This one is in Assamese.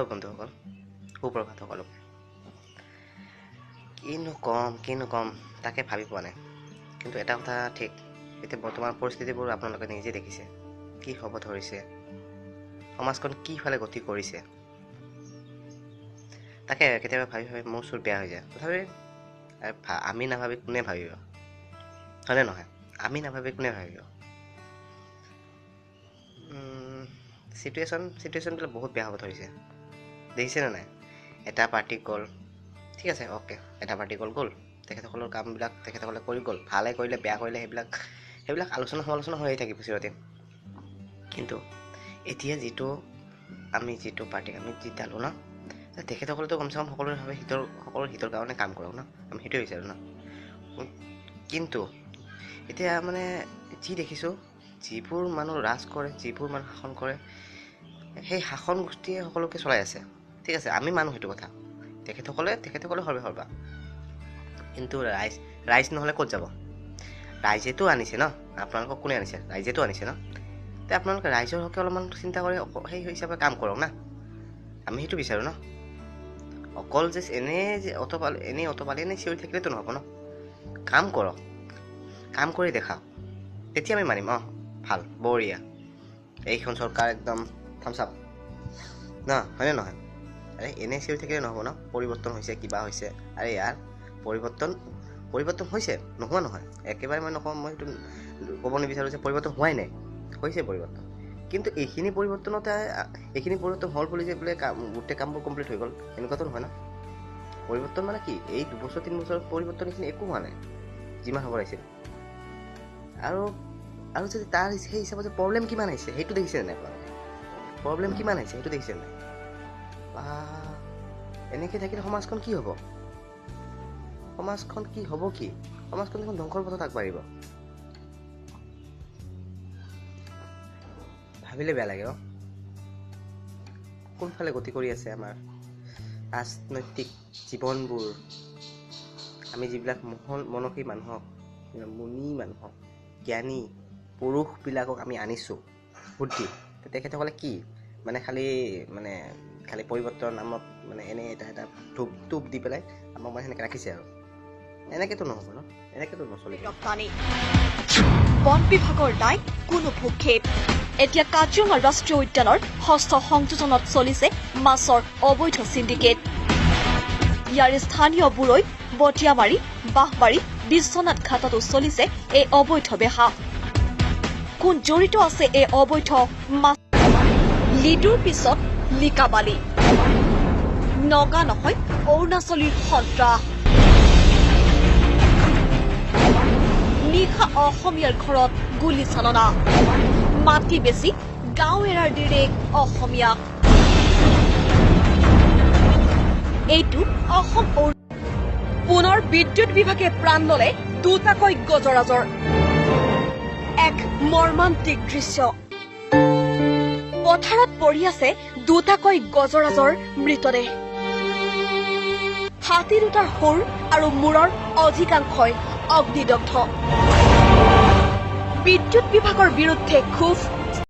হেল্ল' বন্ধুসকল, সুপ্ৰভাত সকলোকে। কিনো কম তাকে ভাবি পোৱা নাই। কিন্তু এটা কথা ঠিক, এতিয়া বৰ্তমান পৰিস্থিতিবোৰ আপোনালোকে নিজে দেখিছে, কি হ'ব ধৰিছে, সমাজখন কিফালে গতি কৰিছে। তাকে কেতিয়াবা ভাবি মোৰ চুৰ বেয়া হৈ যায়। তথাপি আমি নাভাবি কোনে ভাবিব, হয়নে নহয়? আমি নাভাবি কোনে ভাবিব? চিটুৱেশ্যনবিলাক বহুত বেয়া হ'ব ধৰিছে, দেখিছেনে নাই? এটা পাৰ্টি গ'ল, ঠিক আছে, অ'কে, এটা পাৰ্টি গ'ল, তেখেতসকলৰ কামবিলাক তেখেতসকলে কৰি গ'ল, ভালে কৰিলে বেয়া কৰিলে সেইবিলাক আলোচনা সমালোচনা হৈয়ে থাকিব চিৰদিন। কিন্তু এতিয়া আমি যিটো পাৰ্টিক আমি জিতালোঁ ন, তেখেতসকলেতো কমচে কম সকলোৰে হিতৰ কাৰণে কাম কৰক ন, আমি সেইটোৱে বিচাৰোঁ ন। কিন্তু এতিয়া মানে যি দেখিছোঁ, যিবোৰ মানুহ ৰাজ কৰে, যিবোৰ মানুহ শাসন কৰে, সেই শাসন গোষ্ঠীয়ে সকলোকে চলাই আছে, ঠিক আছে। আমি মানুহ সেইটো কথা, তেখেতসকলে সৰ্বা। কিন্তু ৰাইজ নহ'লে ক'ত যাব? ৰাইজেতো আনিছে ন, আপোনালোকক কোনে আনিছে? ৰাইজেতো আনিছে ন। তে আপোনালোকে ৰাইজৰ হকে অলপমান চিন্তা কৰি সেই হিচাপে কাম কৰক না, আমি সেইটো বিচাৰোঁ ন। অকল যে এনেই অতপালি চিঞৰি থাকিলেতো নহ'ব ন। কাম কৰক, কাম কৰি দেখাওক, তেতিয়া আমি মানিম। ভাল, বঢ়িয়া, এইখন চৰকাৰ একদম থামছ আপ ন, হয়নে নহয়? আৰে এনেই চিঞৰি থাকিলে নহ'ব ন। পৰিৱৰ্তন হৈছে, কিবা হৈছে, আৰে ইয়াৰ পৰিৱৰ্তন হৈছে, নোহোৱা নহয়। একেবাৰে মই নকওঁ, মই সেইটো ক'ব নিবিচাৰোঁ যে পৰিৱৰ্তন হোৱাই নাই, হৈছে পৰিৱৰ্তন। কিন্তু এইখিনি পৰিৱৰ্তন হ'ল বুলি যে বোলে গোটেই কামবোৰ কমপ্লিট হৈ গ'ল, এনেকুৱাতো নহয় ন। পৰিৱৰ্তন মানে কি, এই 2 বছৰ 3 বছৰ পৰিৱৰ্তন এইখিনি একো হোৱা নাই, যিমান হ'ব লাগিছিল। আৰু যদি তাৰ সেই হিচাপত যে প্ৰব্লেম কিমান আহিছে সেইটো দেখিছে নাই? বা এনেকৈ থাকিলে সমাজখন কি হ'ব? সমাজখন দেখোন ধ্বংসৰ পথত আগবাঢ়িব। ভাবিলে বেয়া লাগে। কোনফালে গতি কৰি আছে আমাৰ ৰাজনৈতিক জীৱনবোৰ? আমি যিবিলাক মনসী মানুহক, মুনি মানুহক, জ্ঞানী পুৰুষবিলাকক আমি আনিছোঁ বুদ্ধি, তেখেতসকলে কি খালি পৰিৱৰ্তনৰ নামত এনেই এটা টোপ দি পেলাই আমাক সেনেকৈ ৰাখিছে। আৰু এনেকেতো নহ'ব ন, এনেকেতো নচলিব। বন বিভাগৰ নাই কোনো ভূক্ষেপ। এতিয়া কাজিৰঙা ৰাষ্ট্ৰীয় উদ্যানৰ 6ষ্ঠ সংযোজনত চলিছে মাছৰ অবৈধ সিন্ডিকেট। ইয়াৰ স্থানীয় বুৰৈ, বটিয়ামাৰী, বাঁহবাৰী, বিশ্বনাথ ঘাটতো চলিছে এই অবৈধ বেহা। কোন জড়িত আছে এই অবৈধ মাছ? লিডুৰ পিছত লিকাবালি, নগা নহয় অৰুণাচলীৰ সন্ত্ৰাস। নিশা অসমীয়াৰ ঘৰত গুলী চালনা, মাটি বেছি গাঁও এৰাৰ দিৰে অসমীয়া। এইটো অসম। পুনৰ বিদ্যুৎ বিভাগে প্ৰাণ ললে দুটাকৈ গজৰাজৰ। এক মৰ্মান্তিক দৃশ্য, পথাৰত পৰি আছে দুটাকৈ গজৰাজৰ মৃতদেহ। হাতী দুটাৰ শুৰ আৰু মূৰৰ অধিকাংশই অগ্নিদগ্ধ। বিদ্যুৎ বিভাগৰ বিৰুদ্ধে ক্ষোভ